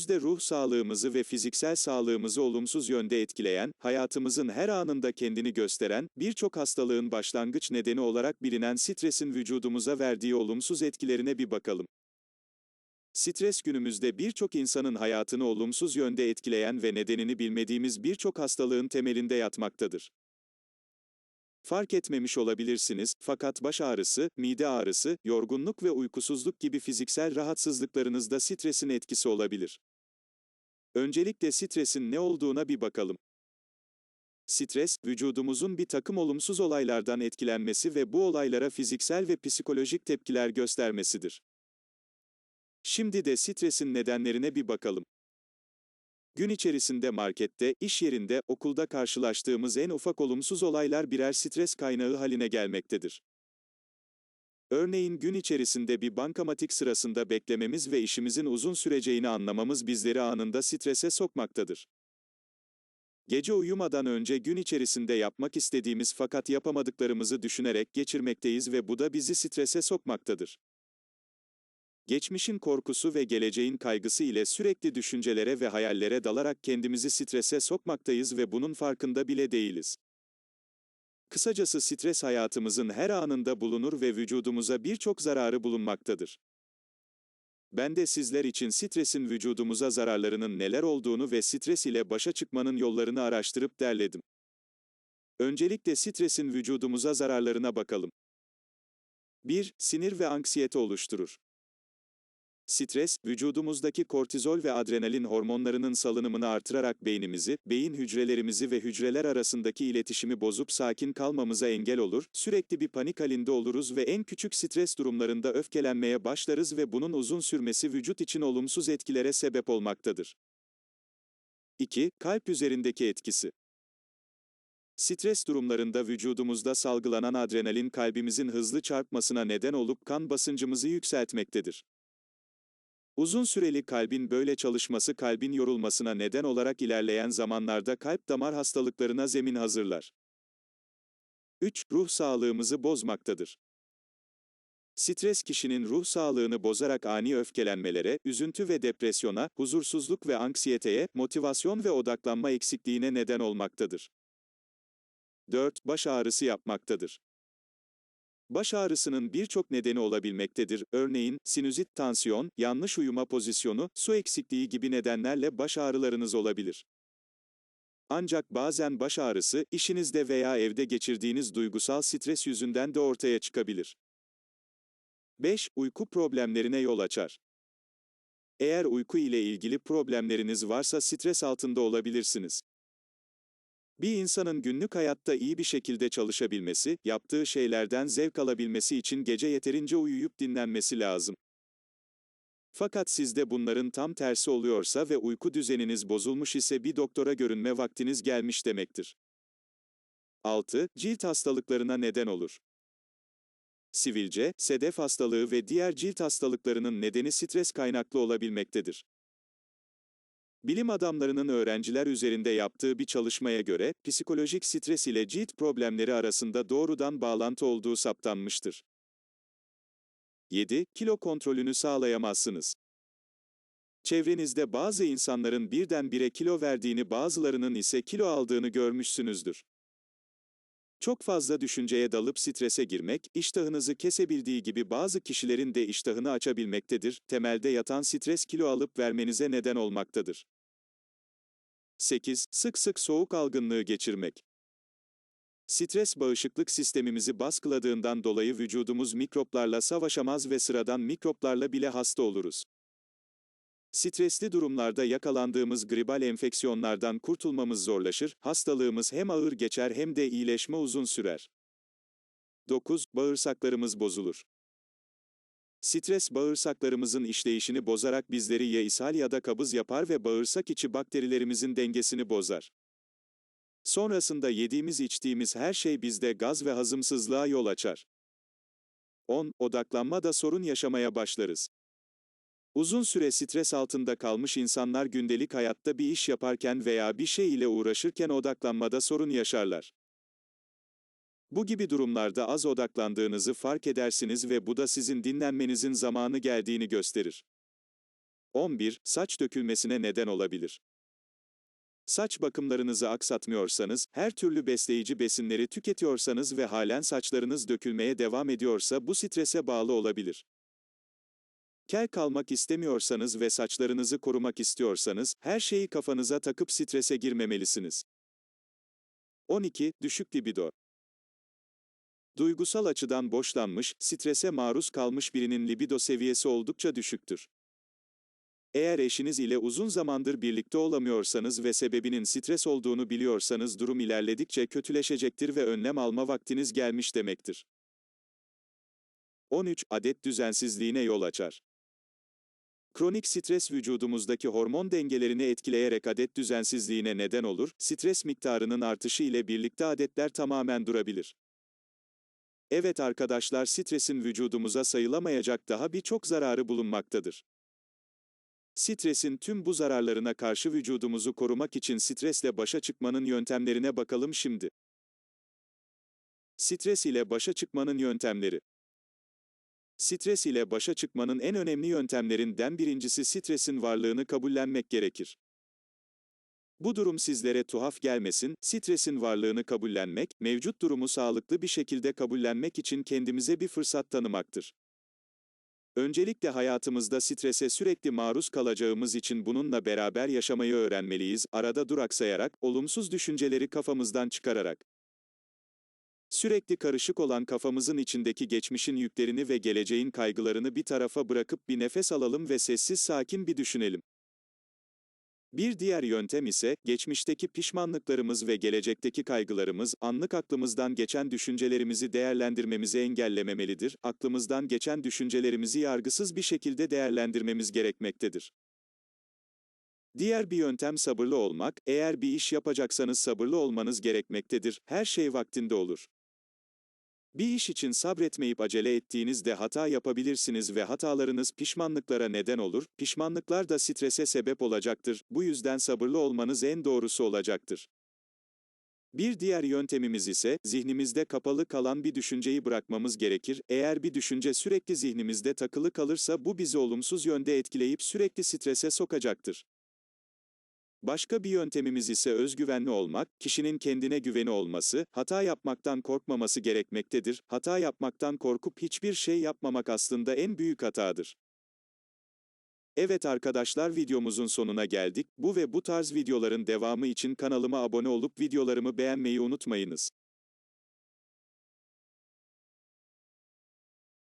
Günümüzde ruh sağlığımızı ve fiziksel sağlığımızı olumsuz yönde etkileyen, hayatımızın her anında kendini gösteren, birçok hastalığın başlangıç nedeni olarak bilinen stresin vücudumuza verdiği olumsuz etkilerine bir bakalım. Stres günümüzde birçok insanın hayatını olumsuz yönde etkileyen ve nedenini bilmediğimiz birçok hastalığın temelinde yatmaktadır. Fark etmemiş olabilirsiniz, fakat baş ağrısı, mide ağrısı, yorgunluk ve uykusuzluk gibi fiziksel rahatsızlıklarınızda stresin etkisi olabilir. Öncelikle stresin ne olduğuna bir bakalım. Stres, vücudumuzun bir takım olumsuz olaylardan etkilenmesi ve bu olaylara fiziksel ve psikolojik tepkiler göstermesidir. Şimdi de stresin nedenlerine bir bakalım. Gün içerisinde markette, iş yerinde, okulda karşılaştığımız en ufak olumsuz olaylar birer stres kaynağı haline gelmektedir. Örneğin gün içerisinde bir bankamatik sırasında beklememiz ve işimizin uzun süreceğini anlamamız bizleri anında strese sokmaktadır. Gece uyumadan önce gün içerisinde yapmak istediğimiz fakat yapamadıklarımızı düşünerek geçirmekteyiz ve bu da bizi strese sokmaktadır. Geçmişin korkusu ve geleceğin kaygısı ile sürekli düşüncelere ve hayallere dalarak kendimizi strese sokmaktayız ve bunun farkında bile değiliz. Kısacası stres hayatımızın her anında bulunur ve vücudumuza birçok zararı bulunmaktadır. Ben de sizler için stresin vücudumuza zararlarının neler olduğunu ve stres ile başa çıkmanın yollarını araştırıp derledim. Öncelikle stresin vücudumuza zararlarına bakalım. 1. Sinir ve anksiyete oluşturur. Stres, vücudumuzdaki kortizol ve adrenalin hormonlarının salınımını artırarak beynimizi, beyin hücrelerimizi ve hücreler arasındaki iletişimi bozup sakin kalmamıza engel olur, sürekli bir panik halinde oluruz ve en küçük stres durumlarında öfkelenmeye başlarız ve bunun uzun sürmesi vücut için olumsuz etkilere sebep olmaktadır. 2. Kalp üzerindeki etkisi. Stres durumlarında vücudumuzda salgılanan adrenalin kalbimizin hızlı çarpmasına neden olup kan basıncımızı yükseltmektedir. Uzun süreli kalbin böyle çalışması kalbin yorulmasına neden olarak ilerleyen zamanlarda kalp damar hastalıklarına zemin hazırlar. 3. Ruh sağlığımızı bozmaktadır. Stres kişinin ruh sağlığını bozarak ani öfkelenmelere, üzüntü ve depresyona, huzursuzluk ve anksiyeteye, motivasyon ve odaklanma eksikliğine neden olmaktadır. 4. Baş ağrısı yapmaktadır. Baş ağrısının birçok nedeni olabilmektedir. Örneğin, sinüzit, tansiyon, yanlış uyuma pozisyonu, su eksikliği gibi nedenlerle baş ağrılarınız olabilir. Ancak bazen baş ağrısı, işinizde veya evde geçirdiğiniz duygusal stres yüzünden de ortaya çıkabilir. 5. Uyku problemlerine yol açar. Eğer uyku ile ilgili problemleriniz varsa stres altında olabilirsiniz. Bir insanın günlük hayatta iyi bir şekilde çalışabilmesi, yaptığı şeylerden zevk alabilmesi için gece yeterince uyuyup dinlenmesi lazım. Fakat sizde bunların tam tersi oluyorsa ve uyku düzeniniz bozulmuş ise bir doktora görünme vaktiniz gelmiş demektir. 6. Cilt hastalıklarına neden olur. Sivilce, sedef hastalığı ve diğer cilt hastalıklarının nedeni stres kaynaklı olabilmektedir. Bilim adamlarının öğrenciler üzerinde yaptığı bir çalışmaya göre, psikolojik stres ile cilt problemleri arasında doğrudan bağlantı olduğu saptanmıştır. 7. Kilo kontrolünü sağlayamazsınız. Çevrenizde bazı insanların birdenbire kilo verdiğini, bazılarının ise kilo aldığını görmüşsünüzdür. Çok fazla düşünceye dalıp strese girmek, iştahınızı kesebildiği gibi bazı kişilerin de iştahını açabilmektedir. Temelde yatan stres kilo alıp vermenize neden olmaktadır. 8. Sık sık soğuk algınlığı geçirmek. Stres bağışıklık sistemimizi baskıladığından dolayı vücudumuz mikroplarla savaşamaz ve sıradan mikroplarla bile hasta oluruz. Stresli durumlarda yakalandığımız gribal enfeksiyonlardan kurtulmamız zorlaşır, hastalığımız hem ağır geçer hem de iyileşme uzun sürer. 9. Bağırsaklarımız bozulur. Stres bağırsaklarımızın işleyişini bozarak bizleri ya ishal ya da kabız yapar ve bağırsak içi bakterilerimizin dengesini bozar. Sonrasında yediğimiz içtiğimiz her şey bizde gaz ve hazımsızlığa yol açar. 10. Odaklanmada sorun yaşamaya başlarız. Uzun süre stres altında kalmış insanlar gündelik hayatta bir iş yaparken veya bir şey ile uğraşırken odaklanmada sorun yaşarlar. Bu gibi durumlarda az odaklandığınızı fark edersiniz ve bu da sizin dinlenmenizin zamanı geldiğini gösterir. 11. Saç dökülmesine neden olabilir. Saç bakımlarınızı aksatmıyorsanız, her türlü besleyici besinleri tüketiyorsanız ve halen saçlarınız dökülmeye devam ediyorsa bu strese bağlı olabilir. Kel kalmak istemiyorsanız ve saçlarınızı korumak istiyorsanız, her şeyi kafanıza takıp strese girmemelisiniz. 12. Düşük libido. Duygusal açıdan boşlanmış, strese maruz kalmış birinin libido seviyesi oldukça düşüktür. Eğer eşiniz ile uzun zamandır birlikte olamıyorsanız ve sebebinin stres olduğunu biliyorsanız durum ilerledikçe kötüleşecektir ve önlem alma vaktiniz gelmiş demektir. 13. Adet düzensizliğine yol açar. Kronik stres vücudumuzdaki hormon dengelerini etkileyerek adet düzensizliğine neden olur, stres miktarının artışı ile birlikte adetler tamamen durabilir. Evet arkadaşlar, stresin vücudumuza sayılamayacak daha birçok zararı bulunmaktadır. Stresin tüm bu zararlarına karşı vücudumuzu korumak için stresle başa çıkmanın yöntemlerine bakalım şimdi. Stres ile başa çıkmanın yöntemleri. Stres ile başa çıkmanın en önemli yöntemlerinden birincisi stresin varlığını kabullenmek gerekir. Bu durum sizlere tuhaf gelmesin, stresin varlığını kabullenmek, mevcut durumu sağlıklı bir şekilde kabullenmek için kendimize bir fırsat tanımaktır. Öncelikle hayatımızda strese sürekli maruz kalacağımız için bununla beraber yaşamayı öğrenmeliyiz, arada duraksayarak, olumsuz düşünceleri kafamızdan çıkararak. Sürekli karışık olan kafamızın içindeki geçmişin yüklerini ve geleceğin kaygılarını bir tarafa bırakıp bir nefes alalım ve sessiz sakin bir düşünelim. Bir diğer yöntem ise, geçmişteki pişmanlıklarımız ve gelecekteki kaygılarımız, anlık aklımızdan geçen düşüncelerimizi değerlendirmemizi engellememelidir, aklımızdan geçen düşüncelerimizi yargısız bir şekilde değerlendirmemiz gerekmektedir. Diğer bir yöntem sabırlı olmak, eğer bir iş yapacaksanız sabırlı olmanız gerekmektedir, her şey vaktinde olur. Bir iş için sabretmeyip acele ettiğinizde hata yapabilirsiniz ve hatalarınız pişmanlıklara neden olur, pişmanlıklar da strese sebep olacaktır, bu yüzden sabırlı olmanız en doğrusu olacaktır. Bir diğer yöntemimiz ise, zihnimizde kapalı kalan bir düşünceyi bırakmamız gerekir, eğer bir düşünce sürekli zihnimizde takılı kalırsa bu bizi olumsuz yönde etkileyip sürekli strese sokacaktır. Başka bir yöntemimiz ise özgüvenli olmak, kişinin kendine güveni olması, hata yapmaktan korkmaması gerekmektedir. Hata yapmaktan korkup hiçbir şey yapmamak aslında en büyük hatadır. Evet arkadaşlar, videomuzun sonuna geldik. Bu ve bu tarz videoların devamı için kanalıma abone olup videolarımı beğenmeyi unutmayınız.